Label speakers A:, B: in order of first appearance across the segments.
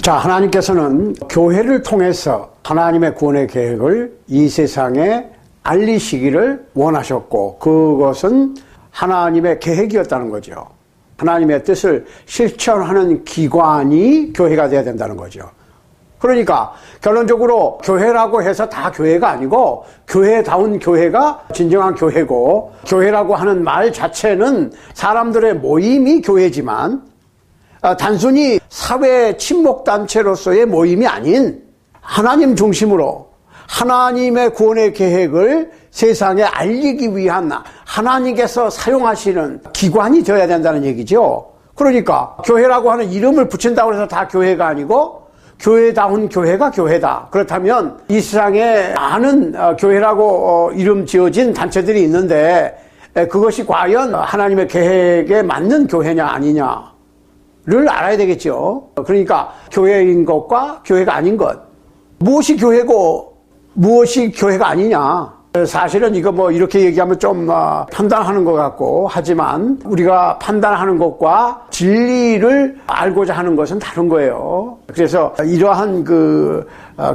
A: 자, 하나님께서는 교회를 통해서 하나님의 구원의 계획을 이 세상에 알리시기를 원하셨고, 그것은 하나님의 계획이었다는 거죠. 하나님의 뜻을 실천하는 기관이 교회가 돼야 된다는 거죠. 그러니까 결론적으로 교회라고 해서 다 교회가 아니고, 교회다운 교회가 진정한 교회고, 교회라고 하는 말 자체는 사람들의 모임이 교회지만 단순히 사회 친목단체로서의 모임이 아닌 하나님 중심으로 하나님의 구원의 계획을 세상에 알리기 위한 하나님께서 사용하시는 기관이 되어야 된다는 얘기죠. 그러니까 교회라고 하는 이름을 붙인다고 해서 다 교회가 아니고, 교회다운 교회가 교회다. 그렇다면 이 세상에 많은 교회라고 이름 지어진 단체들이 있는데, 그것이 과연 하나님의 계획에 맞는 교회냐 아니냐를 알아야 되겠죠. 그러니까 교회인 것과 교회가 아닌 것, 무엇이 교회고 무엇이 교회가 아니냐. 사실은 이거 뭐 이렇게 얘기하면 좀 판단하는 것 같고, 하지만 우리가 판단하는 것과 진리를 알고자 하는 것은 다른 거예요. 그래서 이러한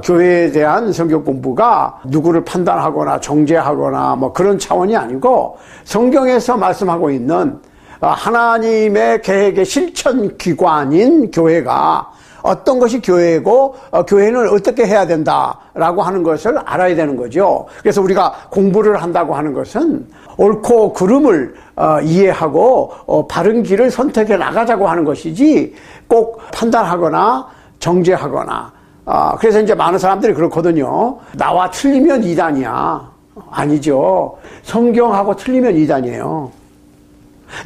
A: 교회에 대한 성경 공부가 누구를 판단하거나 정죄하거나 뭐 그런 차원이 아니고, 성경에서 말씀하고 있는 하나님의 계획의 실천 기관인 교회가 어떤 것이 교회고, 교회는 어떻게 해야 된다라고 하는 것을 알아야 되는 거죠. 그래서 우리가 공부를 한다고 하는 것은 옳고 그름을 이해하고 바른 길을 선택해 나가자고 하는 것이지, 꼭 판단하거나 정죄하거나. 그래서 이제 많은 사람들이 그렇거든요. 나와 틀리면 이단이야. 아니죠. 성경하고 틀리면 이단이에요.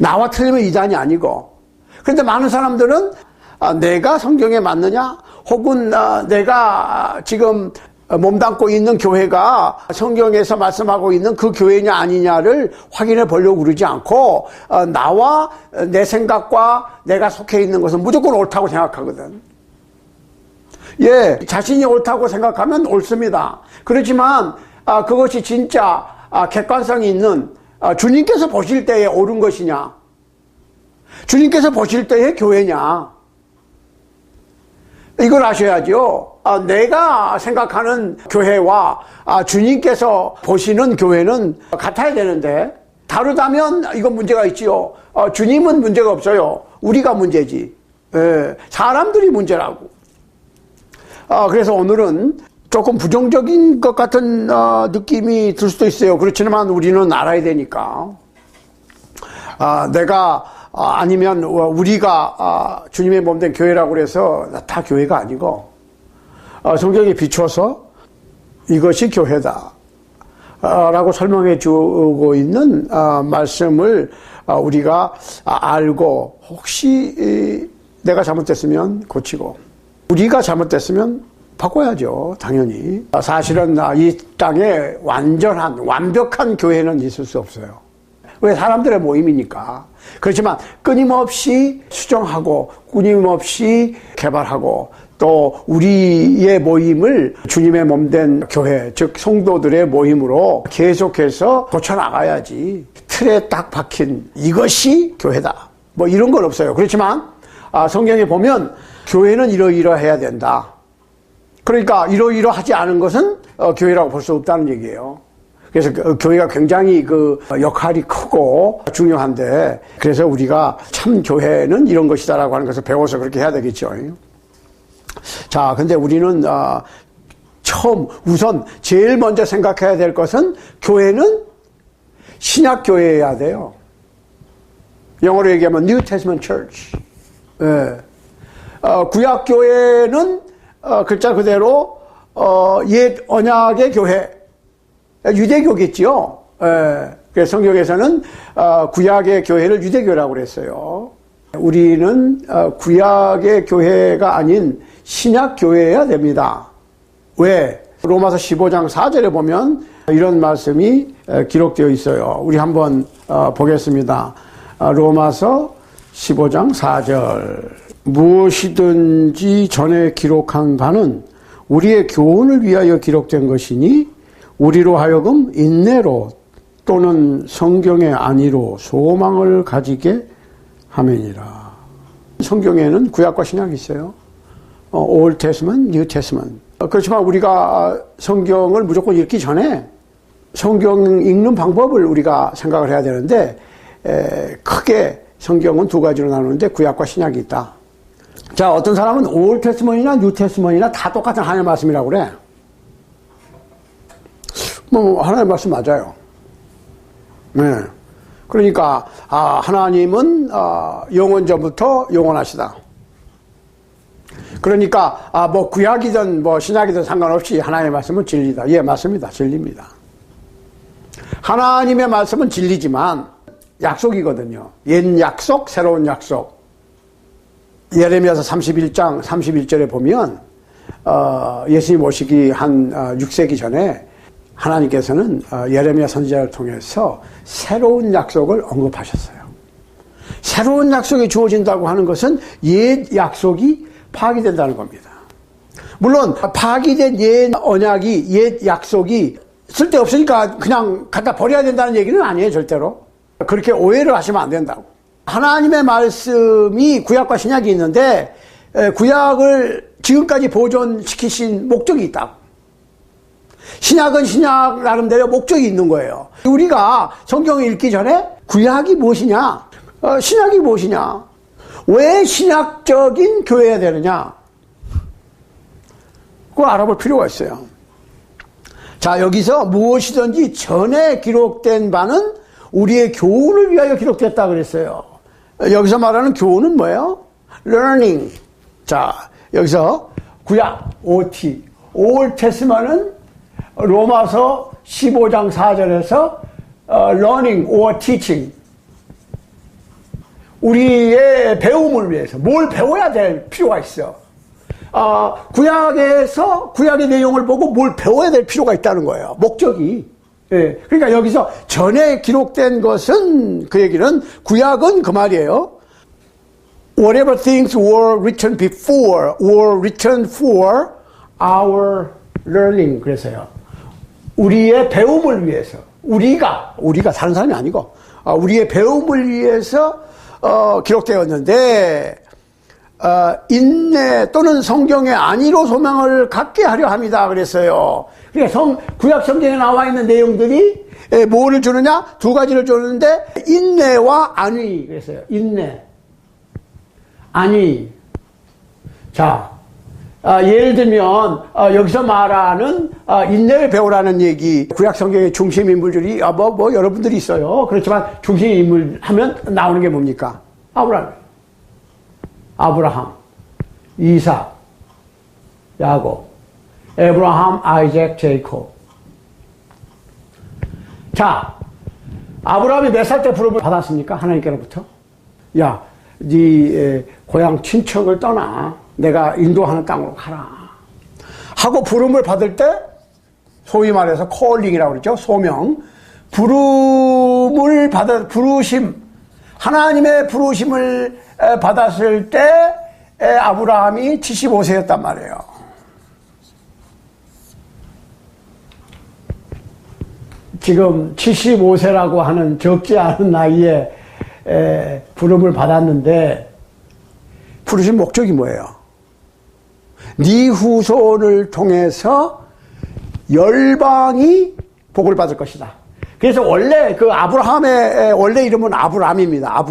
A: 나와 틀리면 이단이 아니고. 그런데 많은 사람들은 내가 성경에 맞느냐, 혹은 내가 지금 몸담고 있는 교회가 성경에서 말씀하고 있는 그 교회냐 아니냐를 확인해 보려고 그러지 않고, 나와 내 생각과 내가 속해 있는 것은 무조건 옳다고 생각하거든. 예, 자신이 옳다고 생각하면 옳습니다. 그렇지만 그것이 진짜 객관성이 있는, 주님께서 보실 때에 옳은 것이냐, 주님께서 보실 때의 교회냐, 이걸 아셔야죠. 내가 생각하는 교회와 주님께서 보시는 교회는 같아야 되는데, 다르다면 이건 문제가 있지요. 주님은 문제가 없어요. 우리가 문제지. 사람들이 문제라고. 그래서 오늘은 조금 부정적인 것 같은 느낌이 들 수도 있어요. 그렇지만 우리는 알아야 되니까. 아니면 우리가 주님의 몸된 교회라고 해서 다 교회가 아니고, 성경에 비춰서 이것이 교회다 라고 설명해 주고 있는 말씀을 우리가 알고, 혹시 내가 잘못됐으면 고치고, 우리가 잘못됐으면 바꿔야죠. 당연히. 사실은 이 땅에 완벽한 교회는 있을 수 없어요. 왜? 사람들의 모임이니까. 그렇지만 끊임없이 수정하고 끊임없이 개발하고, 또 우리의 모임을 주님의 몸된 교회, 즉 성도들의 모임으로 계속해서 고쳐나가야지. 틀에 딱 박힌 이것이 교회다, 뭐 이런 건 없어요. 그렇지만 성경에 보면 교회는 이러이러해야 된다. 그러니까 이러이러하지 않은 것은 교회라고 볼 수 없다는 얘기예요. 그래서 교회가 굉장히 역할이 크고 중요한데, 그래서 우리가 참 교회는 이런 것이다라고 하는 것을 배워서 그렇게 해야 되겠죠. 자, 근데 우리는 우선 제일 먼저 생각해야 될 것은, 교회는 신약 교회여야 돼요. 영어로 얘기하면 New Testament Church. 예. 구약 교회는 글자 그대로 옛 언약의 교회, 유대교겠지요. 그래서 성경에서는 구약의 교회를 유대교라고 그랬어요. 우리는 구약의 교회가 아닌 신약 교회여야 됩니다. 왜? 로마서 15장 4절에 보면 이런 말씀이 기록되어 있어요. 우리 한번 보겠습니다. 로마서 15장 4절. 무엇이든지 전에 기록한 바는 우리의 교훈을 위하여 기록된 것이니, 우리로 하여금 인내로 또는 성경의 안위로 소망을 가지게 하매니라. 성경에는 구약과 신약이 있어요. Old Testament, New Testament. 그렇지만 우리가 성경을 무조건 읽기 전에 성경 읽는 방법을 우리가 생각을 해야 되는데, 크게 성경은 두 가지로 나누는데 구약과 신약이 있다. 자, 어떤 사람은 Old Testament이나 New Testament이나 다 똑같은 하나님의 말씀이라고 그래. 뭐 하나님의 말씀 맞아요. 네. 그러니까 하나님은 영원전부터 영원하시다. 그러니까 뭐 구약이든 뭐 신약이든 상관없이 하나님의 말씀은 진리다. 예, 맞습니다. 진리입니다. 하나님의 말씀은 진리지만 약속이거든요. 옛 약속, 새로운 약속. 예레미야서 31장 31절에 보면 예수님 오시기 한 6세기 전에 하나님께서는 예레미야 선지자를 통해서 새로운 약속을 언급하셨어요. 새로운 약속이 주어진다고 하는 것은 옛 약속이 파기된다는 겁니다. 물론 파기된 옛 언약이, 옛 약속이 쓸데없으니까 그냥 갖다 버려야 된다는 얘기는 아니에요. 절대로. 그렇게 오해를 하시면 안 된다고. 하나님의 말씀이 구약과 신약이 있는데 구약을 지금까지 보존시키신 목적이 있다고. 신약은 신약 나름대로 목적이 있는 거예요. 우리가 성경을 읽기 전에 구약이 무엇이냐, 신약이 무엇이냐, 왜 신약적인 교회가 되느냐, 그걸 알아볼 필요가 있어요. 자, 여기서 무엇이든지 전에 기록된 바는 우리의 교훈을 위하여 기록됐다 그랬어요. 여기서 말하는 교훈은 뭐예요? learning. 자, 여기서 구약 OT, Old Testament은 로마서 15장 4절에서 learning or teaching. 우리의 배움을 위해서 뭘 배워야 될 필요가 있어. 구약의 내용을 보고 뭘 배워야 될 필요가 있다는 거예요. 목적이. 예. 그러니까 여기서 전에 기록된 것은, 그 얘기는, 구약은 그 말이에요. Whatever things were written before were written for our learning. 그래서요. 우리의 배움을 위해서. 우리가 다른 사람이 아니고, 우리의 배움을 위해서, 기록되었는데, 인내 또는 성경의 안위로 소망을 갖게 하려 합니다. 그랬어요. 그러니까 구약 성경에 나와 있는 내용들이 뭐를 주느냐? 두 가지를 주는데, 인내와 안위. 그랬어요. 인내. 안위. 자, 예를 들면, 여기서 말하는, 인내를 배우라는 얘기, 구약 성경의 중심 인물들이, 여러분들이 있어요. 그렇지만 중심 인물 하면 나오는 게 뭡니까? 아브라함, 이삭, 야곱, 에브라함, 아이작, 제이콥. 자, 아브라함이 몇 살 때 부름을 받았습니까? 하나님께로부터? 야, 네 고향 친척을 떠나. 내가 인도하는 땅으로 가라. 하고 부름을 받을 때, 소위 말해서 콜링이라고 그러죠. 소명. 부르심. 하나님의 부르심을 받았을 때 아브라함이 75세였단 말이에요. 지금 75세라고 하는 적지 않은 나이에 부름을 받았는데 부르신 목적이 뭐예요? 네 후손을 통해서 열방이 복을 받을 것이다. 그래서 원래 그 아브라함의 원래 이름은 아브람입니다.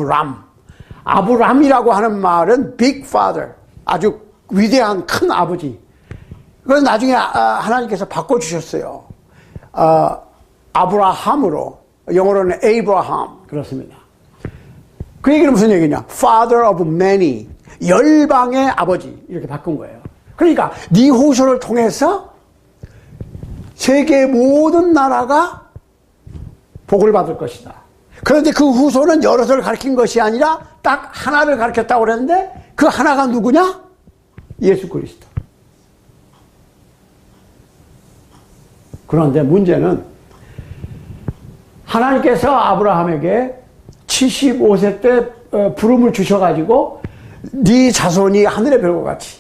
A: 아브람이라고 하는 말은 big father, 아주 위대한 큰 아버지. 그래서 나중에 하나님께서 바꿔주셨어요. 아브라함으로, 영어로는 에이브라함. 그렇습니다. 그 얘기는 무슨 얘기냐? Father of many. 열방의 아버지. 이렇게 바꾼 거예요. 그러니까 네 후손을 통해서 세계 모든 나라가 복을 받을 것이다. 그런데 그 후손은 여럿을 가르친 것이 아니라 딱 하나를 가르쳤다고 그랬는데 그 하나가 누구냐? 예수 그리스도. 그런데 문제는 하나님께서 아브라함에게 75세 때 부름을 주셔가지고 네 자손이 하늘의 별과 같이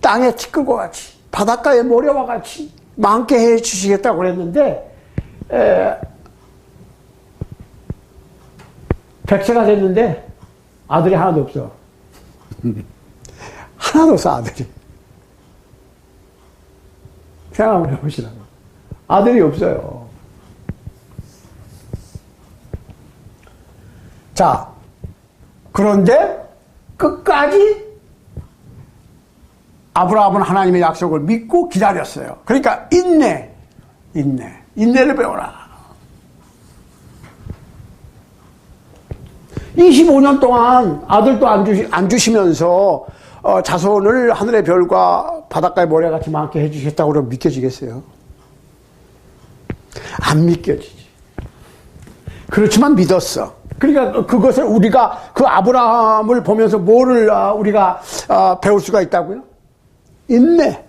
A: 땅의 티끌과 같이 바닷가의 모래와 같이 많게 해주시겠다고 그랬는데 100세가 됐는데 아들이 하나도 없어. 하나도 없어 아들이. 생각 한번 해보시라고. 아들이 없어요. 자, 그런데 끝까지 아브라함은 하나님의 약속을 믿고 기다렸어요. 그러니까 인내를 배워라. 25년 동안 아들도 안 주시면서 자손을 하늘의 별과 바닷가의 모래같이 많게 해주셨다고 그러면 믿겨지겠어요? 안 믿겨지지. 그렇지만 믿었어. 그러니까 그것을 우리가 그 아브라함을 보면서 뭐를 우리가 배울 수가 있다고요? 인내.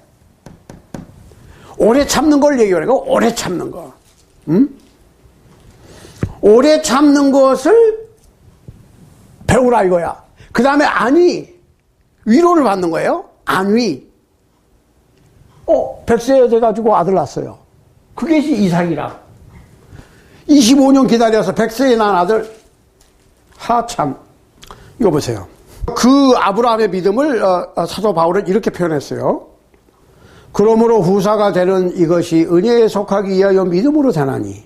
A: 오래 참는 걸 얘기하는 거. 오래 참는 거. 응? 오래 참는 것을 배우라 이거야. 그 다음에 안위. 위로를 받는 거예요. 안위. 100세 돼가지고 아들 낳았어요. 그게 이삭이라. 25년 기다려서 100세에 낳은 아들. 하참. 이거 보세요. 그 아브라함의 믿음을 사도 바울은 이렇게 표현했어요. 그러므로 후사가 되는 이것이 은혜에 속하기 위하여 믿음으로 되나니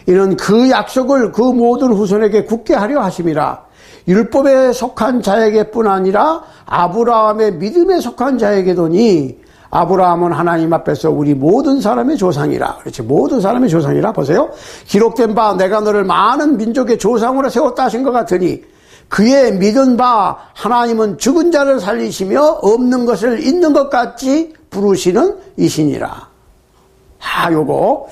A: 이는 그 약속을 그 모든 후손에게 굳게 하려 하심이라. 율법에 속한 자에게뿐 아니라 아브라함의 믿음에 속한 자에게도니 아브라함은 하나님 앞에서 우리 모든 사람의 조상이라. 그렇지, 모든 사람의 조상이라. 보세요. 기록된 바 내가 너를 많은 민족의 조상으로 세웠다 하신 것 같으니 그의 믿은 바 하나님은 죽은 자를 살리시며 없는 것을 있는 것 같이 부르시는 이시니라. 요거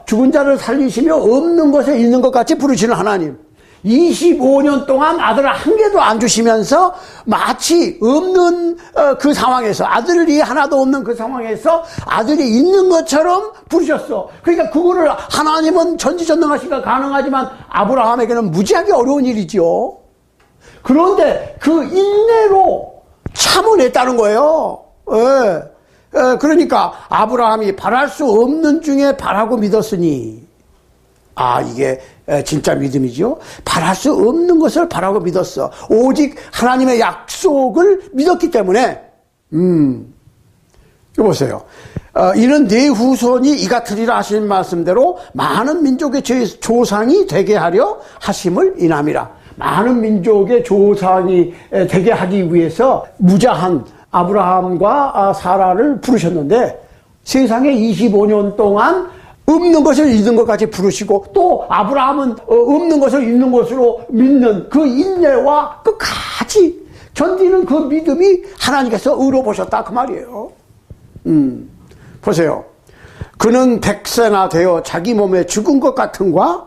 A: 죽은 자를 살리시며 없는 것을 있는 것 같이 부르시는 하나님. 25년 동안 아들을 한 개도 안 주시면서 마치 없는 그 상황에서, 아들이 하나도 없는 그 상황에서 아들이 있는 것처럼 부르셨어. 그러니까 그거를 하나님은 전지전능하시니까 가능하지만 아브라함에게는 무지하게 어려운 일이죠. 그런데 그 인내로 참아냈다는 거예요. 그러니까 아브라함이 바랄 수 없는 중에 바라고 믿었으니, 이게 진짜 믿음이죠. 바랄 수 없는 것을 바라고 믿었어. 오직 하나님의 약속을 믿었기 때문에. 이거 보세요. 이는 네 후손이 이 같으리라 하신 말씀대로 많은 민족의 조상이 되게 하려 하심을 인함이라. 많은 민족의 조상이 되게 하기 위해서 무자한 아브라함과 사라를 부르셨는데, 세상에 25년 동안 없는 것을 있는 것까지 부르시고, 또 아브라함은 없는 것을 있는 것으로 믿는 그 인내와 끝까지 견디는 그 믿음이 하나님께서 의로 보셨다 그 말이에요. 보세요. 그는 100세나 되어 자기 몸에 죽은 것 같음과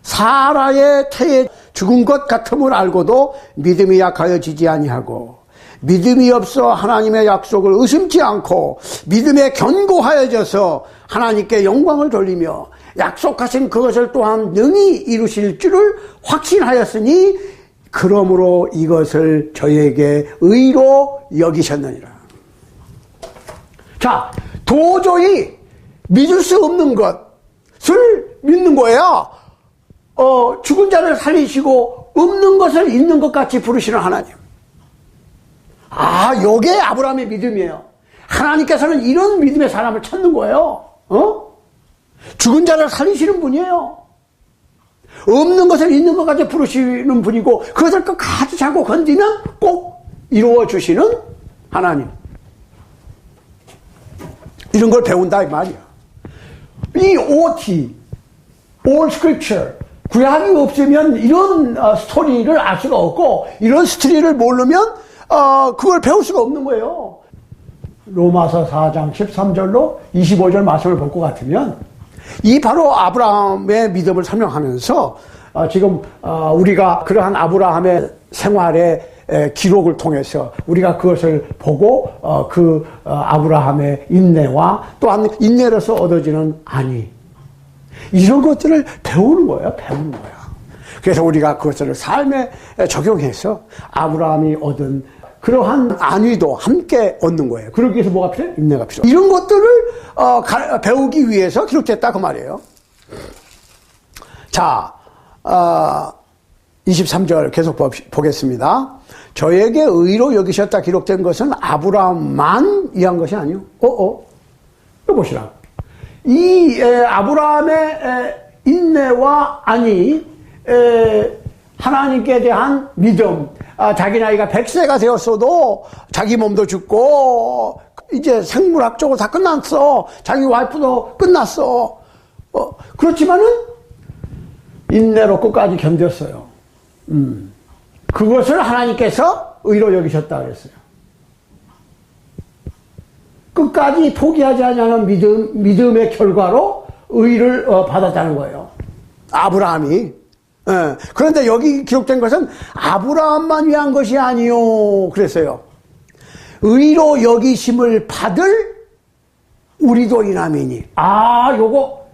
A: 사라의 태에 죽은 것 같음을 알고도 믿음이 약하여지지 아니하고, 믿음이 없어 하나님의 약속을 의심치 않고 믿음에 견고하여져서 하나님께 영광을 돌리며 약속하신 그것을 또한 능히 이루실 줄을 확신하였으니 그러므로 이것을 저에게 의로 여기셨느니라. 자, 도저히 믿을 수 없는 것을 믿는 거예요. 죽은 자를 살리시고 없는 것을 있는 것 같이 부르시는 하나님. 요게 아브라함의 믿음이에요. 하나님께서는 이런 믿음의 사람을 찾는 거예요. 죽은 자를 살리시는 분이에요. 없는 것을 있는 것 같이 부르시는 분이고, 그것을 끝까지 잡고 건지면 꼭 이루어 주시는 하나님. 이런 걸 배운다 이 말이야. 이 OT, All Scripture, 구약이 없으면 이런 스토리를 알 수가 없고, 이런 스토리를 모르면 그걸 배울 수가 없는 거예요. 로마서 4장 13절로 25절 말씀을 볼 것 같으면, 이 바로 아브라함의 믿음을 설명하면서 지금 우리가 그러한 아브라함의 생활의 기록을 통해서 우리가 그것을 보고 그 아브라함의 인내와 또한 인내로서 얻어지는 안위, 이런 것들을 배우는 거예요. 배우는 거야. 그래서 우리가 그것을 삶에 적용해서 아브라함이 얻은 그러한 안위도 함께 얻는 거예요. 그러기 위해서 뭐가 필요해? 인내가 필요해. 이런 것들을 배우기 위해서 기록됐다 그 말이에요. 자, 23절 계속 보겠습니다. 저에게 의로 여기셨다 기록된 것은 아브라함만 위한 것이 아니요. 보시라. 이 아브라함의 인내와 안위, 하나님께 대한 믿음, 자기 나이가 100세가 되었어도 자기 몸도 죽고 이제 생물학적으로 다 끝났어. 자기 와이프도 끝났어. 그렇지만은 인내로 끝까지 견뎠어요. 그것을 하나님께서 의로 여기셨다 그랬어요. 끝까지 포기하지 않는 믿음의 결과로 의를 받았다는 거예요. 아브라함이. 그런데 여기 기록된 것은 아브라함만 위한 것이 아니요 그랬어요. 의로 여기심을 받을 우리도 이남이니. 요거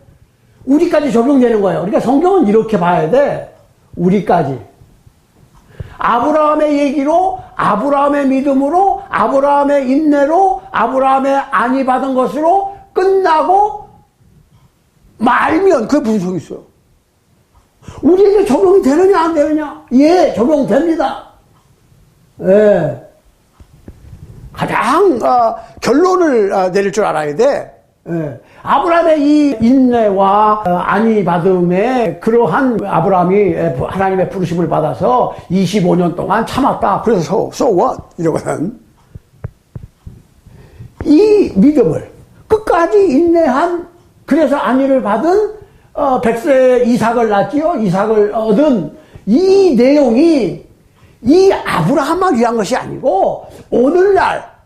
A: 우리까지 적용되는 거예요. 그러니까 성경은 이렇게 봐야 돼. 우리까지. 아브라함의 얘기로, 아브라함의 믿음으로, 아브라함의 인내로, 아브라함의 안위 받은 것으로 끝나고 말면 그게 무슨 소용이 있어요? 우리에게 적용이 되느냐 안 되느냐? 예, 적용됩니다. 예. 가장 결론을 내릴 줄 알아야 돼. 예. 아브라함의 이 인내와 안위 받음에 그러한 아브라함이 하나님의 부르심을 받아서 25년 동안 참았다. 그래서 so what? 이러거든. 이 믿음을 끝까지 인내한, 그래서 안위를 받은 100세 이삭을 낳지요. 이삭을 얻은 이 내용이 이 아브라함만 위한 것이 아니고 오늘날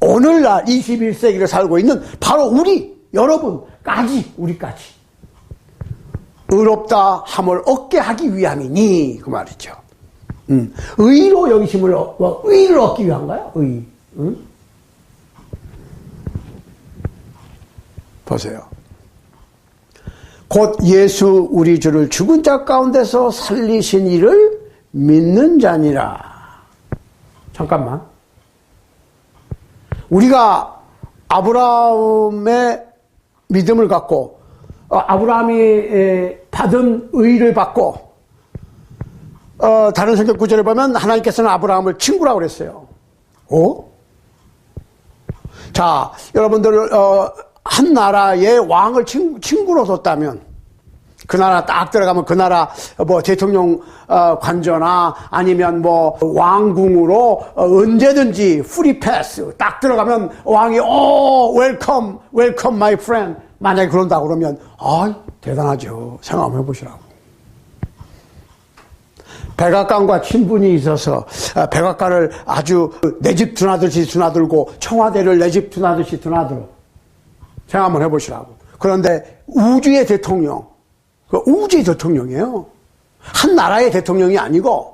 A: 21세기를 살고 있는 바로 우리까지 의롭다 함을 얻게 하기 위함이니 그 말이죠. 의로 여기심을 의를 얻기 위한 거야. 의. 응? 보세요. 곧 예수 우리 주를 죽은 자 가운데서 살리신 이를 믿는 자니라. 잠깐만. 우리가 아브라함의 믿음을 갖고 아브라함이 받은 의를 받고 다른 성경 구절을 보면 하나님께서는 아브라함을 친구라고 그랬어요. 자, 여러분들 한 나라의 왕을 친구로 뒀다면 그 나라 딱 들어가면 그 나라 대통령 관저나 아니면 왕궁으로 언제든지 프리 패스 딱 들어가면 왕이 웰컴 마이 프렌드 만약에 그런다고 그러면 대단하죠. 생각 한번 해보시라고. 백악관과 친분이 있어서 백악관을 아주 내 집 드나들듯이 드나들고 청와대를 내 집 드나듯이 드나들어. 생각 한번 해보시라고. 그런데 우주의 대통령, 우주의 대통령이에요. 한 나라의 대통령이 아니고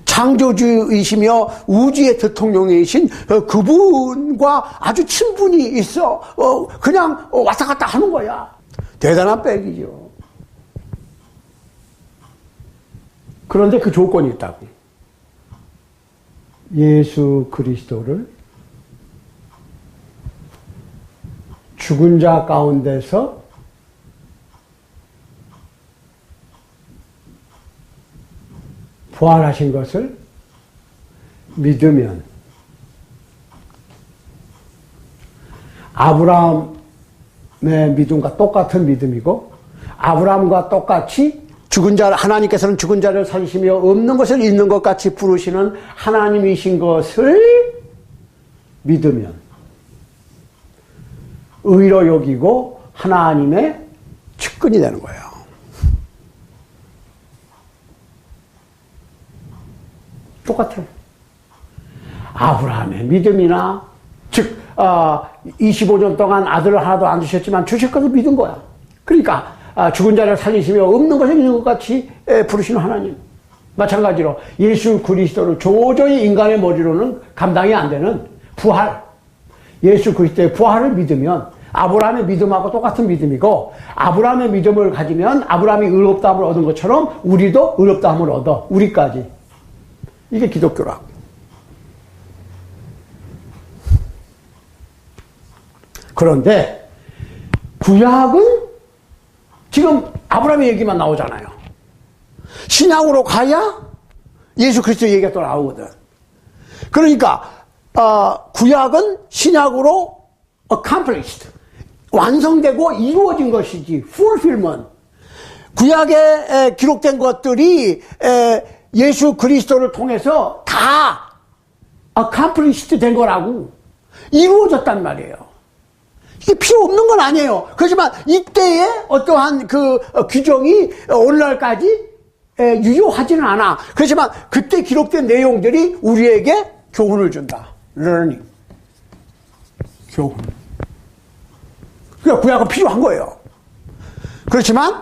A: 창조주이시며 우주의 대통령이신 그분과 아주 친분이 있어. 그냥 왔다 갔다 하는 거야. 대단한 백이죠. 그런데 그 조건이 있다고. 예수 그리스도를 죽은 자 가운데서 부활하신 것을 믿으면 아브라함의 믿음과 똑같은 믿음이고 아브라함과 똑같이 죽은 자, 하나님께서는 죽은 자를 살리시며 없는 것을 있는 것 같이 부르시는 하나님이신 것을 믿으면 의로 여기고 하나님의 측근이 되는 거예요. 똑같아요. 아브라함의 믿음이나 즉 25년 동안 아들을 하나도 안 주셨지만 주실 것을 믿은 거야. 그러니까 죽은 자를 살리시며 없는 것을 있는 것 같이 부르시는 하나님. 마찬가지로 예수 그리스도를 도저히 인간의 머리로는 감당이 안 되는 부활, 예수 그리스도의 부활을 믿으면 아브라함의 믿음하고 똑같은 믿음이고 아브라함의 믿음을 가지면 아브라함이 의롭다함을 얻은 것처럼 우리도 의롭다함을 얻어. 우리까지. 이게 기독교라고. 그런데 구약은 지금 아브라함의 얘기만 나오잖아요. 신약으로 가야 예수 그리스도 얘기가 또 나오거든. 그러니까 구약은 신약으로 accomplished, 완성되고 이루어진 것이지, fulfillment. 구약에 기록된 것들이 예수 그리스도를 통해서 다 accomplished 된 거라고, 이루어졌단 말이에요. 이게 필요 없는 건 아니에요. 그렇지만 이때의 어떠한 그 규정이 오늘날까지 유효하지는 않아. 그렇지만 그때 기록된 내용들이 우리에게 교훈을 준다. learning. 교훈. 그러니까 구약은 필요한 거예요. 그렇지만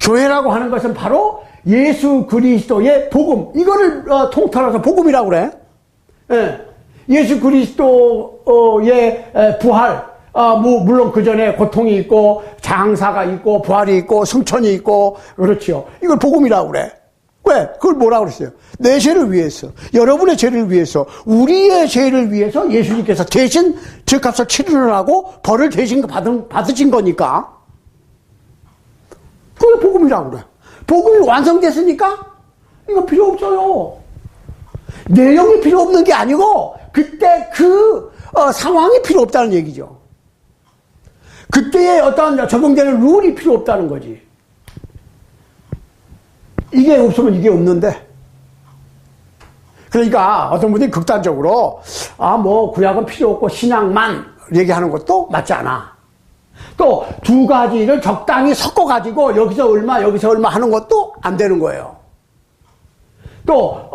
A: 교회라고 하는 것은 바로 예수 그리스도의 복음. 이거를 통틀어서 복음이라고 그래. 예수 그리스도의 부활. 물론 그 전에 고통이 있고 장사가 있고 부활이 있고 승천이 있고 그렇지요. 이걸 복음이라고 그래. 왜? 그걸 뭐라고 그랬어요? 내 죄를 위해서, 여러분의 죄를 위해서, 우리의 죄를 위해서 예수님께서 대신 죄값을 치르느라고 벌을 대신 받으신 거니까 그게 복음이라고 그래. 복음이 완성됐으니까 이거 필요 없어요. 내용이 필요 없는 게 아니고 그때 그 상황이 필요 없다는 얘기죠. 그때의 어떤 적용되는 룰이 필요 없다는 거지. 이게 없으면 이게 없는데. 그러니까 어떤 분들이 극단적으로 구약은 필요 없고 신약만 얘기하는 것도 맞지 않아. 또 두 가지를 적당히 섞어가지고 여기서 얼마 여기서 얼마 하는 것도 안 되는 거예요. 또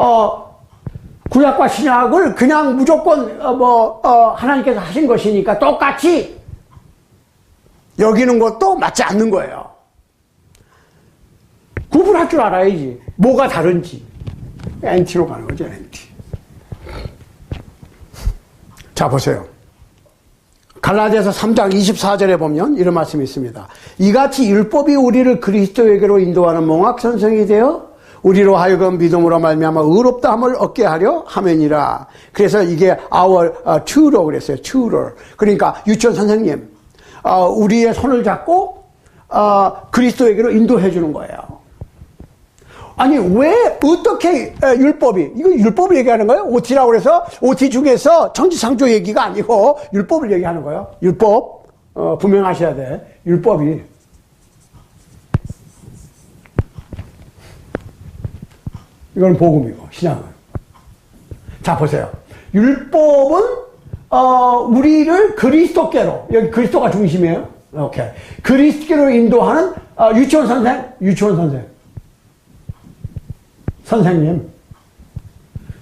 A: 구약과 신약을 그냥 무조건 하나님께서 하신 것이니까 똑같이 여기는 것도 맞지 않는 거예요. 구분할 줄 알아야지. 뭐가 다른지. NT로 가는 거죠, NT. 자, 보세요. 갈라디아서 3장 24절에 보면 이런 말씀이 있습니다. 이같이 율법이 우리를 그리스도에게로 인도하는 몽학선생이 되어 우리로 하여금 믿음으로 말미암아 의롭다함을 얻게 하려 함이니라. 그래서 이게 our tutor 그랬어요. tutor. 그러니까 유치원 선생님. 우리의 손을 잡고 그리스도에게로 인도해 주는 거예요. 아니 왜 어떻게 율법이, 이거 율법을 얘기하는 거예요? OT라고 그래서 OT 중에서 천지창조 얘기가 아니고 율법을 얘기하는 거예요. 율법 분명하셔야 돼. 율법이 이건 복음이고 신앙은. 자 보세요. 율법은 우리를 그리스도께로, 여기 그리스도가 중심이에요. 오케이. 그리스도께로 인도하는 유치원 선생님.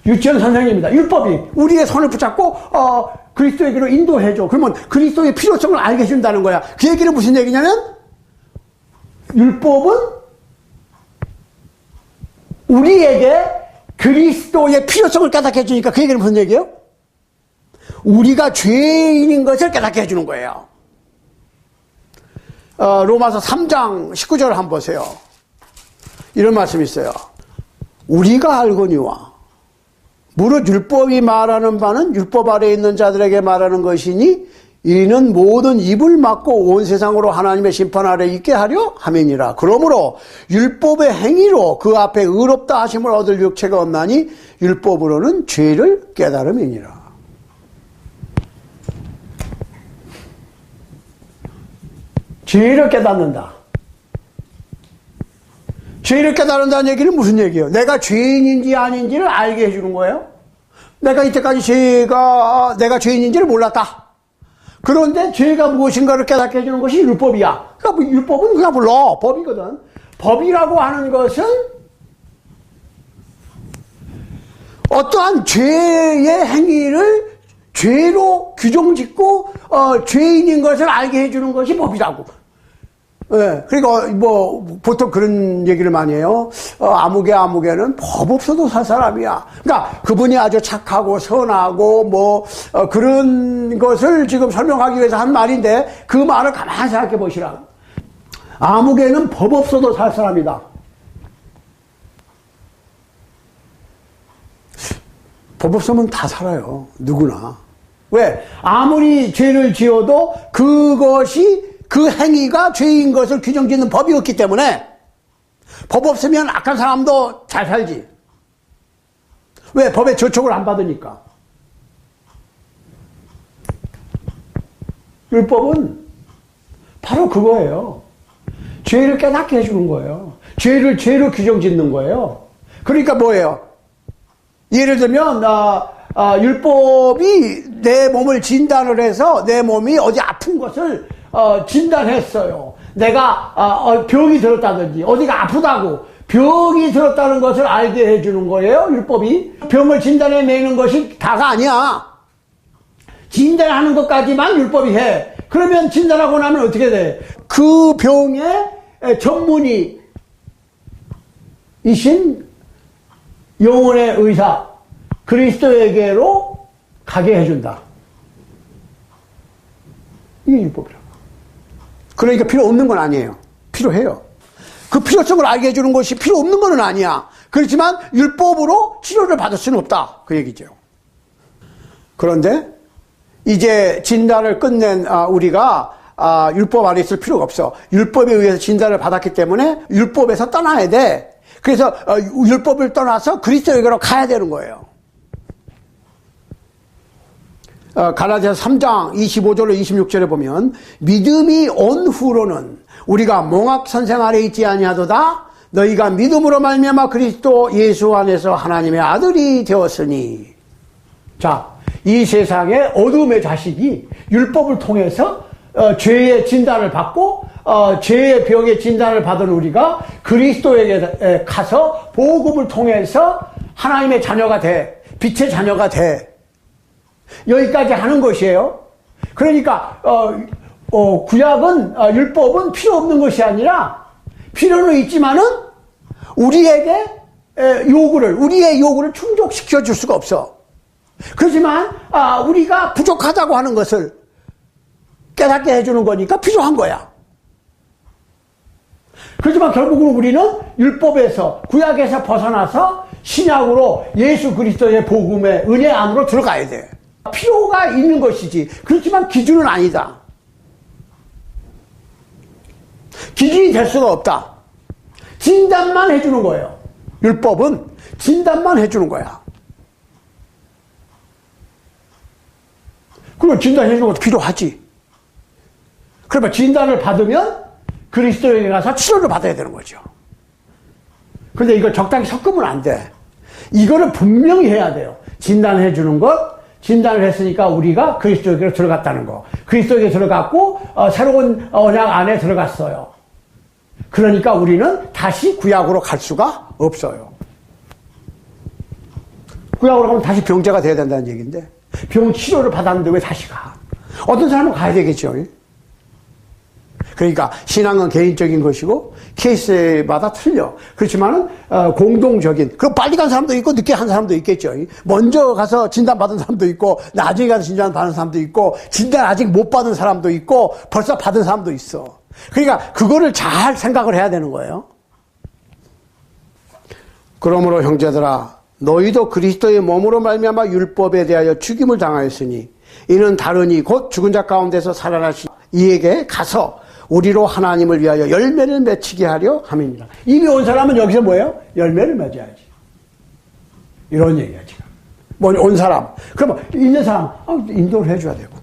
A: 유치원 선생님입니다. 율법이 우리의 손을 붙잡고 그리스도에게로 인도해줘. 그러면 그리스도의 필요성을 알게 해준다는 거야. 그 얘기는 무슨 얘기냐면 율법은 우리에게 그리스도의 필요성을 깨닫게 해주니까 그 얘기는 무슨 얘기예요? 우리가 죄인인 것을 깨닫게 해주는 거예요. 로마서 3장 19절을 한번 보세요. 이런 말씀이 있어요. 우리가 알거니와 무릇 율법이 말하는 바는 율법 아래에 있는 자들에게 말하는 것이니 이는 모든 입을 막고 온 세상으로 하나님의 심판 아래 있게 하려 함이니라. 그러므로 율법의 행위로 그 앞에 의롭다 하심을 얻을 육체가 없나니 율법으로는 죄를 깨달음이니라. 죄를 깨닫는다. 죄를 깨달은다는 얘기는 무슨 얘기예요? 내가 죄인인지 아닌지를 알게 해주는 거예요. 내가 이때까지 내가 죄인인지를 몰랐다. 그런데 죄가 무엇인가를 깨닫게 해주는 것이 율법이야. 그러니까 율법은 그냥 불러. 법이거든. 법이라고 하는 것은 어떠한 죄의 행위를 죄로 규정짓고 죄인인 것을 알게 해주는 것이 법이라고. 예, 그러니까 보통 그런 얘기를 많이 해요. 아무개는 법 없어도 살 사람이야. 그러니까 그분이 아주 착하고 선하고 그런 것을 지금 설명하기 위해서 한 말인데 그 말을 가만히 생각해 보시라. 아무개는 법 없어도 살 사람이다. 법 없으면 다 살아요. 누구나. 왜? 아무리 죄를 지어도 그것이 그 행위가 죄인 것을 규정짓는 법이 없기 때문에 법 없으면 악한 사람도 잘 살지. 왜? 법의 저촉을 안 받으니까. 율법은 바로 그거예요. 죄를 깨닫게 해주는 거예요. 죄로 규정 짓는 거예요. 그러니까 뭐예요? 예를 들면 율법이 내 몸을 진단을 해서 내 몸이 어디 아픈 것을 진단했어요. 내가 병이 들었다든지 어디가 아프다고 병이 들었다는 것을 알게 해주는 거예요. 율법이. 병을 진단해내는 것이 다가 아니야. 진단하는 것까지만 율법이 해. 그러면 진단하고 나면 어떻게 돼? 그 병의 전문의이신 영혼의 의사 그리스도에게로 가게 해준다. 이게 율법이라고. 그러니까 필요 없는 건 아니에요. 필요해요. 그 필요성을 알게 해주는 것이 필요 없는 건 아니야. 그렇지만 율법으로 치료를 받을 수는 없다. 그 얘기죠. 그런데 이제 진단을 끝낸 우리가 율법 안에 있을 필요가 없어. 율법에 의해서 진단을 받았기 때문에 율법에서 떠나야 돼. 그래서 율법을 떠나서 그리스도에게로 가야 되는 거예요. 갈라디아서 3장 25절로 26절에 보면 믿음이 온 후로는 우리가 몽학 선생 아래 있지 아니하도다. 너희가 믿음으로 말미암아 그리스도 예수 안에서 하나님의 아들이 되었으니. 자, 이 세상의 어둠의 자식이 율법을 통해서 죄의 진단을 받고 죄의 병의 진단을 받은 우리가 그리스도에게 가서 복음을 통해서 하나님의 자녀가 돼. 빛의 자녀가 돼. 여기까지 하는 것이에요. 그러니까 구약은 율법은 필요 없는 것이 아니라 필요는 있지만은 우리의 요구를 충족시켜 줄 수가 없어. 그렇지만 우리가 부족하다고 하는 것을 깨닫게 해주는 거니까 필요한 거야. 그렇지만 결국은 우리는 율법에서 구약에서 벗어나서 신약으로 예수 그리스도의 복음의 은혜 안으로 들어가야 돼. 필요가 있는 것이지. 그렇지만 기준은 아니다. 기준이 될 수가 없다. 진단만 해주는 거예요. 율법은 진단만 해주는 거야. 그럼 진단해주는 것도 필요하지. 그러면 진단을 받으면 그리스도에게 가서 치료를 받아야 되는 거죠. 그런데 이걸 적당히 섞으면 안 돼. 이거는 분명히 해야 돼요. 진단해주는 것, 진단을 했으니까 우리가 그리스도에게로 들어갔다는 거. 그리스도에게 들어갔고 새로운 언약 안에 들어갔어요. 그러니까 우리는 다시 구약으로 갈 수가 없어요. 구약으로 가면 다시 병자가 돼야 된다는 얘기인데 병 치료를 받았는데 왜 다시 가? 어떤 사람은 가야 되겠죠. 그러니까 신앙은 개인적인 것이고 케이스마다 틀려. 그렇지만은 공동적인. 그럼 빨리 간 사람도 있고 늦게 한 사람도 있겠죠. 먼저 가서 진단 받은 사람도 있고 나중에 가서 진단 받은 사람도 있고 진단 아직 못 받은 사람도 있고 벌써 받은 사람도 있어. 그러니까 그거를 잘 생각을 해야 되는 거예요. 그러므로 형제들아 너희도 그리스도의 몸으로 말미암아 율법에 대하여 죽임을 당하였으니 이는 다르니 곧 죽은 자 가운데서 살아나신 이에게 가서 우리로 하나님을 위하여 열매를 맺히게 하려 함입니다. 이미 온 사람은 여기서 뭐예요? 열매를 맺어야지. 이런 얘기야 지금. 뭐 온 사람. 그러면 있는 사람 인도를 해줘야 되고.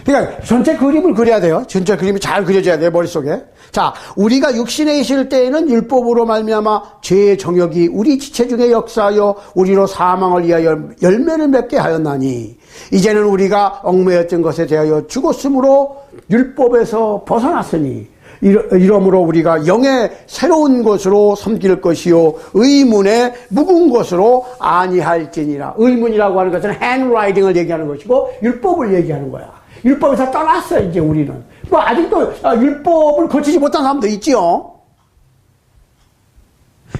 A: 그러니까 전체 그림을 그려야 돼요. 전체 그림이 잘 그려져야 돼요. 머릿속에. 자, 우리가 육신에 있을 때에는 율법으로 말미암아 죄의 정욕이 우리 지체 중에 역사하여 우리로 사망을 위하여 열매를 맺게 하였나니 이제는 우리가 얽매였던 것에 대하여 죽었으므로 율법에서 벗어났으니 이러므로 우리가 영의 새로운 것으로 섬길 것이요 의문의 묵은 것으로 아니할지니라. 의문이라고 하는 것은 handwriting을 얘기하는 것이고 율법을 얘기하는 거야. 율법에서 떠났어 이제 우리는. 뭐 아직도 율법을 거치지 못한 사람도 있지요.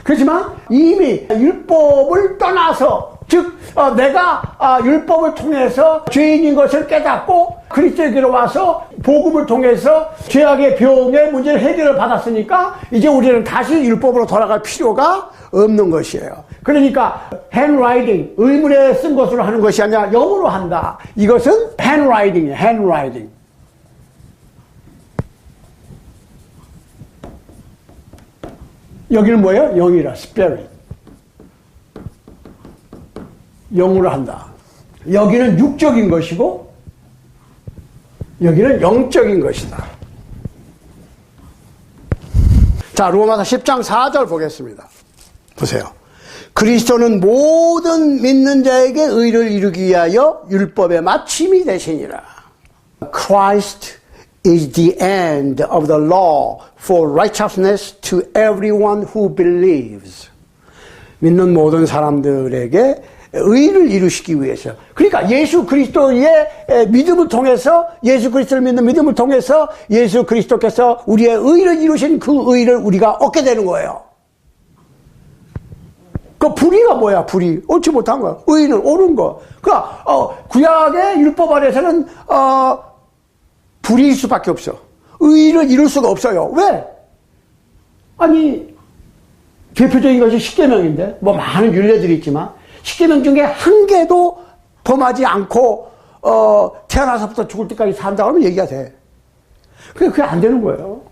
A: 그렇지만 이미 율법을 떠나서 즉 내가 율법을 통해서 죄인인 것을 깨닫고 그리스도에게로 와서 복음을 통해서 죄악의 병의 문제를 해결을 받았으니까 이제 우리는 다시 율법으로 돌아갈 필요가 없는 것이에요. 그러니까 handwriting, 의문에 쓴 것으로 하는 것이 아니라 영어로 한다. 이것은 handwriting이에요. handwriting. 여기는 뭐예요? 영이라, spirit. 영으로 한다. 여기는 육적인 것이고 여기는 영적인 것이다. 자, 로마서 10장 4절 보겠습니다. 보세요. 그리스도는 모든 믿는 자에게 의를 이루기 위하여 율법의 마침이 되시니라. Christ is the end of the law for righteousness to everyone who believes. 믿는 모든 사람들에게 의를 이루시기 위해서. 그러니까 예수 그리스도의 믿음을 통해서, 예수 그리스도를 믿는 믿음을 통해서 예수 그리스도께서 우리의 의를 이루신 그 의를 우리가 얻게 되는 거예요. 그 불의가 뭐야? 불의. 옳지 못한 거야. 의는 옳은 거. 그러니까 구약의 율법 아래서는 불의일 수밖에 없어. 의를 이룰 수가 없어요. 왜? 아니, 대표적인 것이 십계명인데, 뭐 많은 율례들이 있지만 십계명 중에 한 개도 범하지 않고 태어나서부터 죽을 때까지 산다고 하면 얘기가 돼. 그게 안 되는 거예요.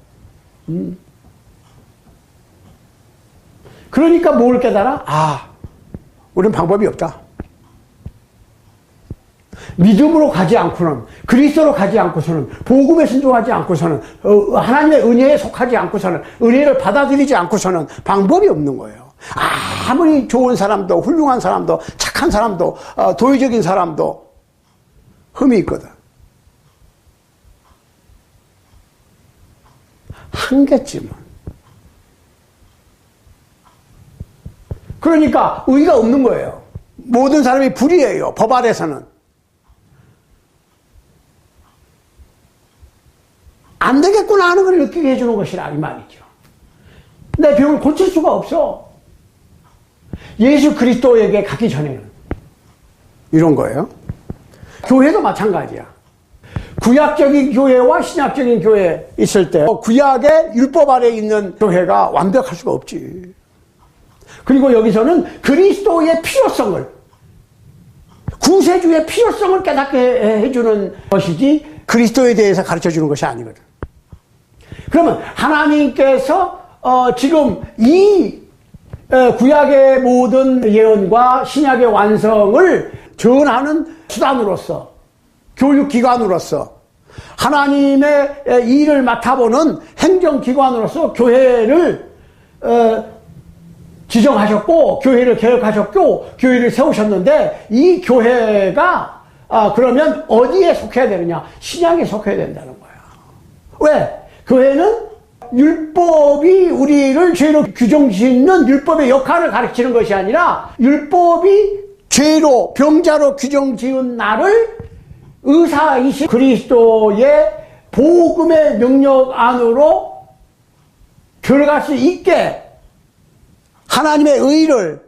A: 그러니까 뭘 깨달아? 우리는 방법이 없다. 믿음으로 가지 않고는, 그리스도로 가지 않고서는, 복음에 순종하지 않고서는, 하나님의 은혜에 속하지 않고서는, 은혜를 받아들이지 않고서는 방법이 없는 거예요. 아무리 좋은 사람도, 훌륭한 사람도, 착한 사람도, 도의적인 사람도 흠이 있거든. 한계쯤은. 그러니까 의가 없는 거예요. 모든 사람이 불의해요. 법 아래서는. 안 되겠구나 하는 걸 느끼게 해주는 것이라 이 말이죠. 내 병을 고칠 수가 없어. 예수 그리스도에게 가기 전에는. 이런 거예요. 교회도 마찬가지야. 구약적인 교회와 신약적인 교회 있을 때 구약의 율법 아래에 있는 교회가 완벽할 수가 없지. 그리고 여기서는 그리스도의 필요성을, 구세주의 필요성을 깨닫게 해주는 것이지 그리스도에 대해서 가르쳐주는 것이 아니거든. 그러면 하나님께서 지금 이 구약의 모든 예언과 신약의 완성을 전하는 수단으로서, 교육기관으로서, 하나님의 일을 맡아보는 행정기관으로서 교회를 지정하셨고, 교회를 개혁하셨고, 교회를 세우셨는데, 이 교회가 그러면 어디에 속해야 되느냐? 신약에 속해야 된다는 거야. 왜? 교회는 율법이 우리를 죄로 규정짓는 율법의 역할을 가르치는 것이 아니라, 율법이 죄로, 병자로 규정지은 나를 의사이신 그리스도의 복음의 능력 안으로 들어갈 수 있게 하나님의 의를,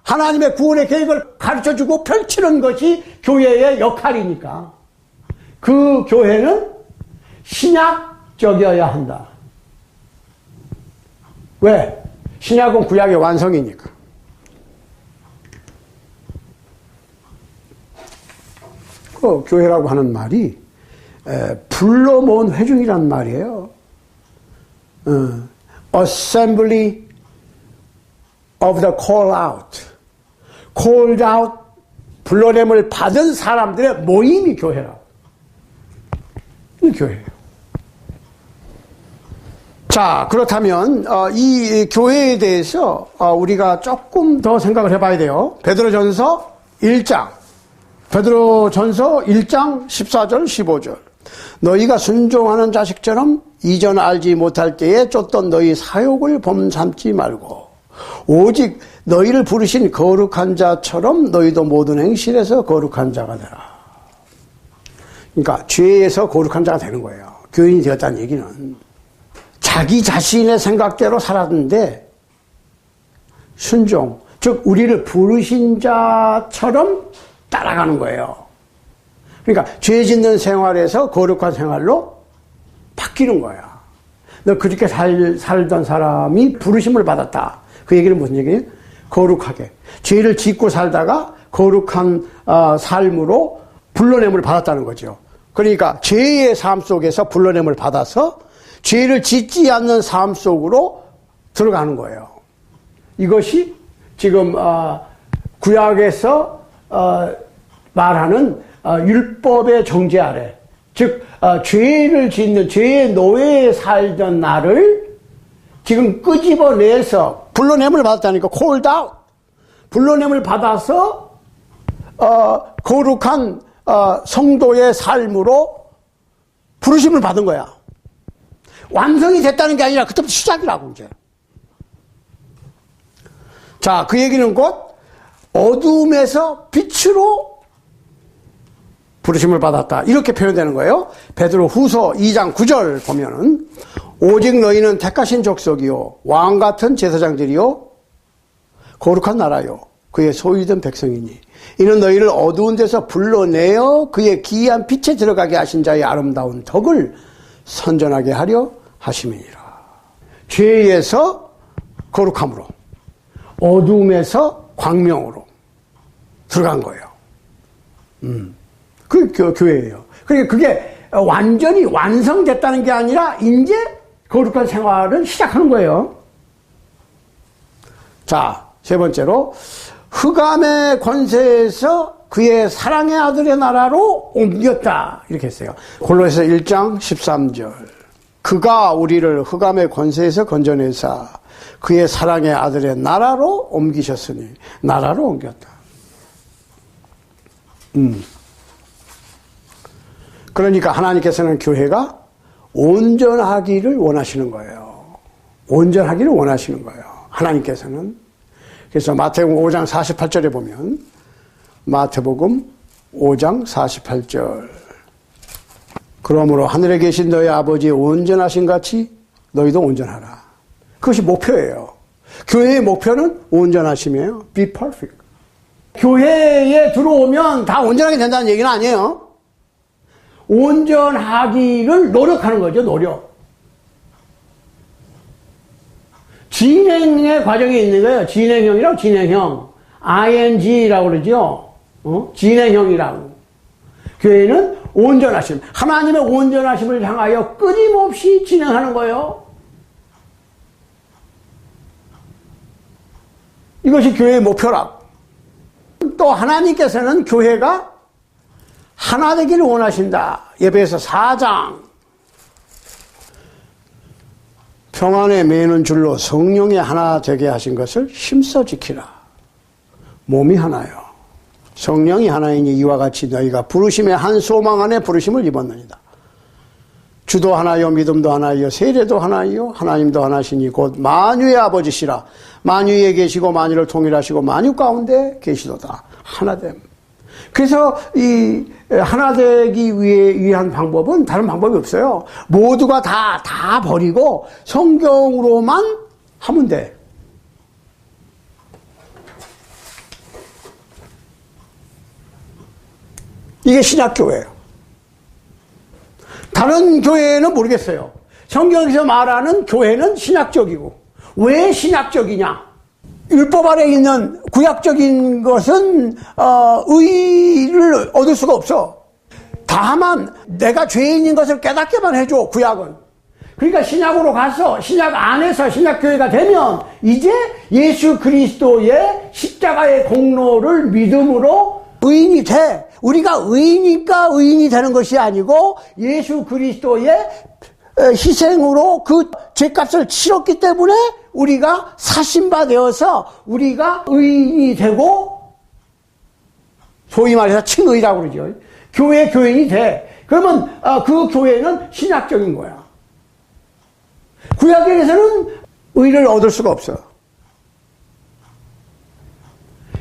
A: 하나님의 구원의 계획을 가르쳐주고 펼치는 것이 교회의 역할이니까 그 교회는 신약적이어야 한다. 왜? 신약은 구약의 완성이니까. 그 교회라고 하는 말이 불러 모은 회중이란 말이에요. Assembly of the call out. called out, 불러냄을 받은 사람들의 모임이 교회라고. 이 교회예요. 자, 그렇다면 이 교회에 대해서 우리가 조금 더 생각을 해봐야 돼요. 베드로전서 1장 14절 15절. 너희가 순종하는 자식처럼 이전 알지 못할 때에 쫓던 너희 사욕을 범삼지 말고 오직 너희를 부르신 거룩한 자처럼 너희도 모든 행실에서 거룩한 자가 되라. 그러니까 죄에서 거룩한 자가 되는 거예요. 교인이 되었다는 얘기는 자기 자신의 생각대로 살았는데 순종, 즉 우리를 부르신 자처럼 따라가는 거예요. 그러니까 죄 짓는 생활에서 거룩한 생활로 바뀌는 거야. 너 그렇게 살던 사람이 부르심을 받았다. 그 얘기는 무슨 얘기예요? 거룩하게. 죄를 짓고 살다가 거룩한 삶으로 불러냄을 받았다는 거죠. 그러니까 죄의 삶 속에서 불러냄을 받아서 죄를 짓지 않는 삶 속으로 들어가는 거예요. 이것이 지금 구약에서 말하는 율법의 정죄 아래, 즉 죄를 짓는 죄의 노예에 살던 나를 지금 끄집어내서 불러냄을 받았다니까. called out. 불러냄을 받아서 거룩한 성도의 삶으로 부르심을 받은 거야. 완성이 됐다는 게 아니라 그때부터 시작이라고 이제. 자, 그 얘기는 곧 어둠에서 빛으로 부르심을 받았다. 이렇게 표현되는 거예요. 베드로 후서 2장 9절 보면은 오직 너희는 택하신 족속이요 왕 같은 제사장들이요 거룩한 나라요 그의 소유된 백성이니 이는 너희를 어두운 데서 불러내어 그의 기이한 빛에 들어가게 하신 자의 아름다운 덕을 선전하게 하려 하심이니라. 죄에서 거룩함으로 어둠에서 광명으로 들어간 거예요. 그게 교회예요. 그러니까 그게 완전히 완성됐다는 게 아니라 이제 거룩한 생활을 시작하는 거예요. 자, 세 번째로 흑암의 권세에서 그의 사랑의 아들의 나라로 옮겼다. 이렇게 했어요. 골로새서 1장 13절. 그가 우리를 흑암의 권세에서 건져내사 그의 사랑의 아들의 나라로 옮기셨으니 나라로 옮겼다. 그러니까 하나님께서는 교회가 온전하기를 원하시는 거예요. 온전하기를 원하시는 거예요. 하나님께서는. 그래서 마태복음 5장 48절에 보면 마태복음 5장 48절 그러므로 하늘에 계신 너희 아버지 온전하신 같이 너희도 온전하라. 그것이 목표예요. 교회의 목표는 온전하심이에요. Be perfect. 교회에 들어오면 다 온전하게 된다는 얘기는 아니에요. 온전하기를 노력하는 거죠. 노력. 진행의 과정이 있는 거예요. 진행형이라고 진행형. ing라고 그러죠. 진행형이라고. 교회는 온전하심. 하나님의 온전하심을 향하여 끊임없이 진행하는 거예요. 이것이 교회의 목표라. 또 하나님께서는 교회가 하나 되기를 원하신다. 예배에서 4장. 평안에 매는 줄로 성령이 하나 되게 하신 것을 힘써 지키라. 몸이 하나요. 성령이 하나이니 이와 같이 너희가 부르심의 한 소망 안에 부르심을 입었느니라. 주도 하나요 믿음도 하나요 세례도 하나요 하나님도 하나시니 곧 만유의 아버지시라. 만유에 계시고 만유를 통일하시고 만유 가운데 계시도다. 하나됨. 그래서 이 하나 되기 위한 방법은 다른 방법이 없어요. 모두가 다 버리고 성경으로만 하면 돼. 이게 신약교회예요. 다른 교회는 모르겠어요. 성경에서 말하는 교회는 신약적이고. 왜 신약적이냐? 율법 아래 있는 구약적인 것은 의를 얻을 수가 없어. 다만 내가 죄인인 것을 깨닫게만 해줘. 구약은. 그러니까 신약으로 가서 신약 안에서 신약교회가 되면 이제 예수 그리스도의 십자가의 공로를 믿음으로 의인이 돼. 우리가 의인이니까 의인이 되는 것이 아니고 예수 그리스도의 희생으로 그 죄값을 치렀기 때문에 우리가 사신바 되어서 우리가 의인이 되고 소위 말해서 칭의라고 그러죠. 교인이 돼. 그러면 그 교회는 신약적인 거야. 구약에서는 의를 얻을 수가 없어.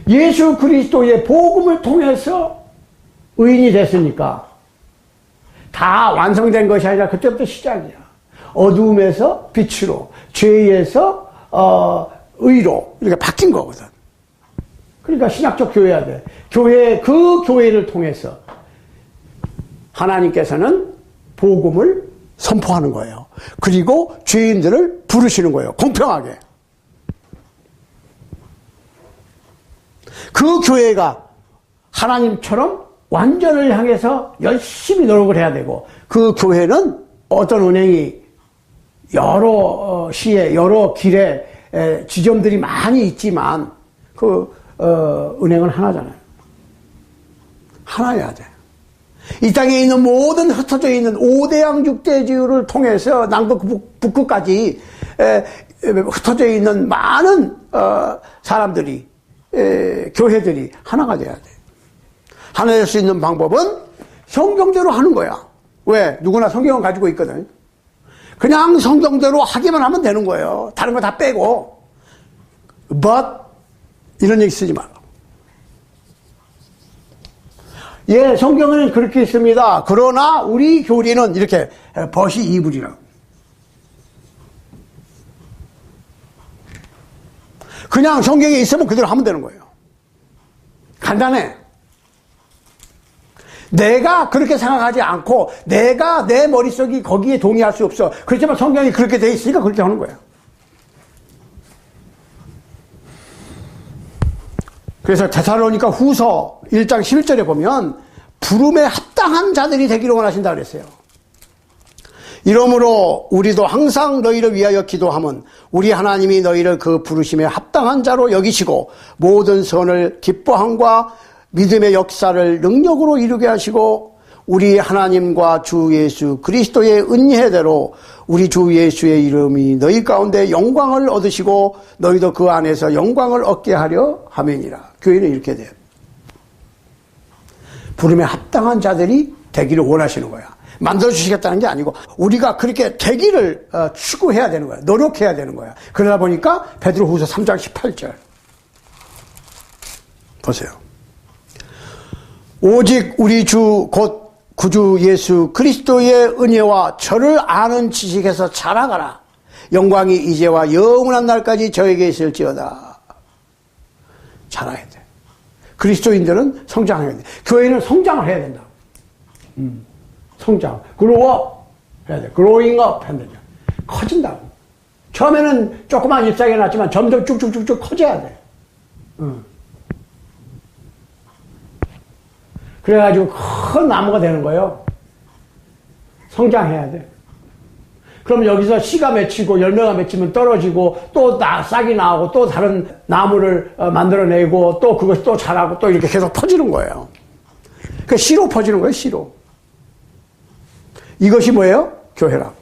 A: 예수 그리스도의 복음을 통해서 의인이 됐으니까 다 완성된 것이 아니라 그때부터 시작이야. 어두움에서 빛으로, 죄에서 의로 이렇게 바뀐 거거든. 그러니까 신약적 교회야 돼. 그 교회를 통해서 하나님께서는 복음을 선포하는 거예요. 그리고 죄인들을 부르시는 거예요. 공평하게. 그 교회가 하나님처럼 완전을 향해서 열심히 노력을 해야 되고, 그 교회는 어떤 은행이 여러 시에 여러 길에 지점들이 많이 있지만 그 은행은 하나잖아요. 하나여야 돼. 이 땅에 있는 모든 흩어져 있는 5대양 6대지를 통해서 남극 북극까지 흩어져 있는 많은 사람들이, 교회들이 하나가 돼야 돼. 하나 될 수 있는 방법은 성경대로 하는 거야. 왜? 누구나 성경을 가지고 있거든. 그냥 성경대로 하기만 하면 되는 거예요. 다른 거 다 빼고. But 이런 얘기 쓰지 마라. 예, 성경에는 그렇게 있습니다. 그러나 우리 교리는 이렇게 벗이 이불이라고. 그냥 성경에 있으면 그대로 하면 되는 거예요. 간단해. 내가 그렇게 생각하지 않고 내가 내 머릿속이 거기에 동의할 수 없어. 그렇지만 성경이 그렇게 돼 있으니까 그렇게 하는 거예요. 그래서 데살로니가 후서 1장 11절에 보면 부름에 합당한 자들이 되기를 원하신다 그랬어요. 이러므로 우리도 항상 너희를 위하여 기도함은 우리 하나님이 너희를 그 부르심에 합당한 자로 여기시고 모든 선을 기뻐함과 믿음의 역사를 능력으로 이루게 하시고 우리 하나님과 주 예수 그리스도의 은혜대로 우리 주 예수의 이름이 너희 가운데 영광을 얻으시고 너희도 그 안에서 영광을 얻게 하려 함이니라. 교회는 이렇게 돼요. 부름에 합당한 자들이 되기를 원하시는 거야. 만들어주시겠다는 게 아니고 우리가 그렇게 되기를 추구해야 되는 거야. 노력해야 되는 거야. 그러다 보니까 베드로후서 3장 18절 보세요. 오직 우리 주 곧 구주 예수 그리스도의 은혜와 저를 아는 지식에서 자라가라. 영광이 이제와 영원한 날까지 저에게 있을지어다. 자라야 돼. 그리스도인들은 성장해야 돼. 교회는 성장을 해야 된다. 성장. grow 해야 돼. growing up 해야 돼. 커진다고. 처음에는 조그만 잎사귀가 났지만 점점 쭉쭉쭉쭉 커져야 돼. 그래가지고 큰 나무가 되는 거예요. 성장해야 돼. 그럼 여기서 씨가 맺히고 열매가 맺히면 떨어지고 또 싹이 나오고 또 다른 나무를 만들어내고 또 그것이 또 자라고 또 이렇게 계속 퍼지는 거예요. 그 씨로 퍼지는 거예요, 씨로. 이것이 뭐예요? 교회라고.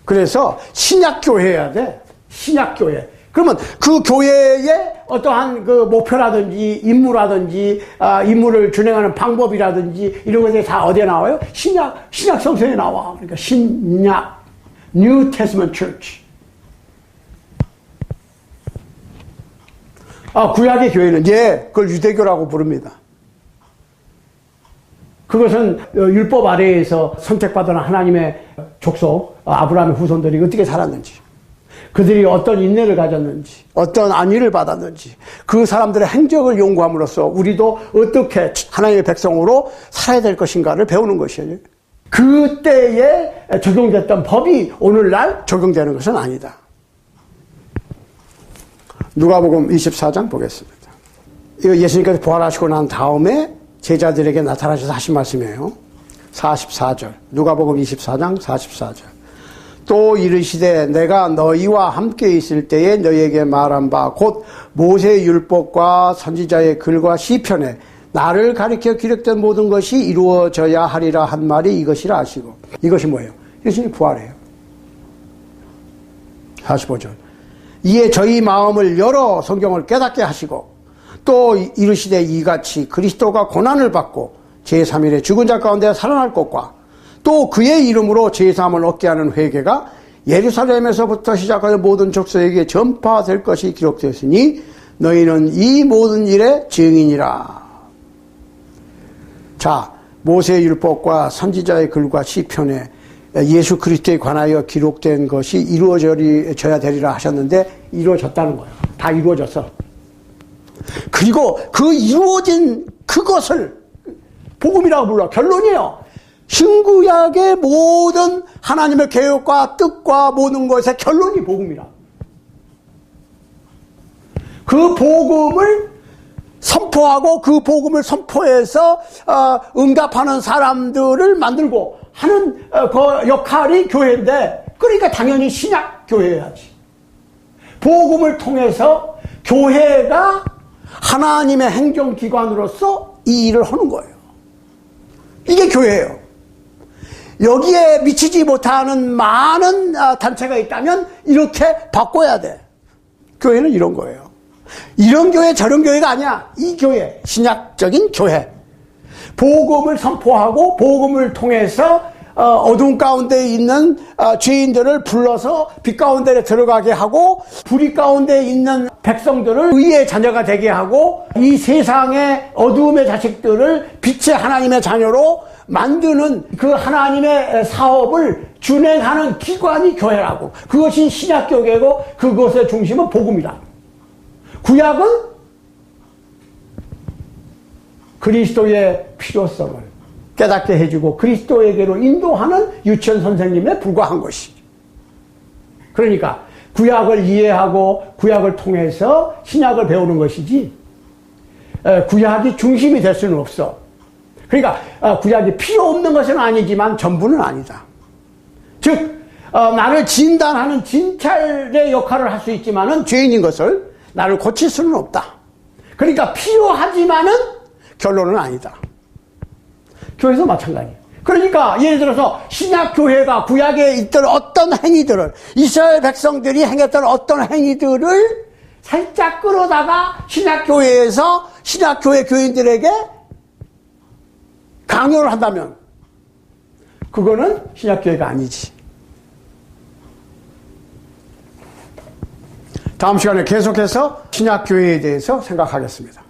A: 그래서 신약교회여야 돼. 신약교회. 그러면 그 교회의 어떠한 그 목표라든지 임무라든지 임무를 준행하는 방법이라든지 이런 것들이 다 어디에 나와요? 신약 성서에 나와. 그러니까 신약 New Testament Church. 구약의 교회는 그걸 유대교라고 부릅니다. 그것은 율법 아래에서 선택받은 하나님의 족속 아브라함의 후손들이 어떻게 살았는지, 그들이 어떤 인내를 가졌는지, 어떤 안위를 받았는지, 그 사람들의 행적을 연구함으로써 우리도 어떻게 하나님의 백성으로 살아야 될 것인가를 배우는 것이에요. 그때에 적용됐던 법이 오늘날 적용되는 것은 아니다. 누가복음 24장 보겠습니다. 이거 예수님께서 부활하시고 난 다음에 제자들에게 나타나셔서 하신 말씀이에요. 44절. 누가복음 24장 44절. 또 이르시되 내가 너희와 함께 있을 때에 너희에게 말한 바 곧 모세의 율법과 선지자의 글과 시편에 나를 가리켜 기록된 모든 것이 이루어져야 하리라 한 말이 이것이라 하시고. 이것이 뭐예요? 예수님 부활해요. 45절. 이에 저희 마음을 열어 성경을 깨닫게 하시고 또 이르시되 이같이 그리스도가 고난을 받고 제3일에 죽은 자 가운데 살아날 것과 또 그의 이름으로 제3을 얻게 하는 회개가 예루살렘에서부터 시작하여 모든 족속에게 전파될 것이 기록되었으니 너희는 이 모든 일의 증인이라. 자, 모세의 율법과 선지자의 글과 시편에 예수 그리스도에 관하여 기록된 것이 이루어져야 되리라 하셨는데 이루어졌다는 거예요. 다 이루어졌어. 그리고 그 이루어진 그것을 복음이라고 불러. 결론이에요. 신구약의 모든 하나님의 계획과 뜻과 모든 것의 결론이 복음이라. 그 복음을 선포하고 그 복음을 선포해서 응답하는 사람들을 만들고 하는 그 역할이 교회인데, 그러니까 당연히 신약 교회여야지. 복음을 통해서 교회가 하나님의 행정기관으로서 이 일을 하는 거예요. 이게 교회예요. 여기에 미치지 못하는 많은 단체가 있다면 이렇게 바꿔야 돼. 교회는 이런 거예요. 이런 교회 저런 교회가 아니야. 이 교회, 신약적인 교회. 복음을 선포하고 복음을 통해서 어두운 가운데 있는 죄인들을 불러서 빛 가운데 들어가게 하고 불의 가운데 있는 백성들을 의의 자녀가 되게 하고 이 세상의 어두움의 자식들을 빛의 하나님의 자녀로 만드는 그 하나님의 사업을 준행하는 기관이 교회라고. 그것이 신약교회고 그것의 중심은 복음이다. 구약은 그리스도의 필요성을 깨닫게 해주고 그리스도에게로 인도하는 유치원 선생님에 불과한 것이죠. 그러니까 구약을 이해하고 구약을 통해서 신약을 배우는 것이지 구약이 중심이 될 수는 없어. 그러니까 구약이 필요 없는 것은 아니지만 전부는 아니다. 즉 나를 진단하는 진찰의 역할을 할 수 있지만은 죄인인 것을 나를 고칠 수는 없다. 그러니까 필요하지만은 결론은 아니다. 교회도 마찬가지예요. 그러니까 예를 들어서 신약교회가 구약에 있던 어떤 행위들을 이스라엘 백성들이 행했던 어떤 행위들을 살짝 끌어다가 신약교회에서 신약교회 교인들에게 강요를 한다면 그거는 신약교회가 아니지. 다음 시간에 계속해서 신약교회에 대해서 생각하겠습니다.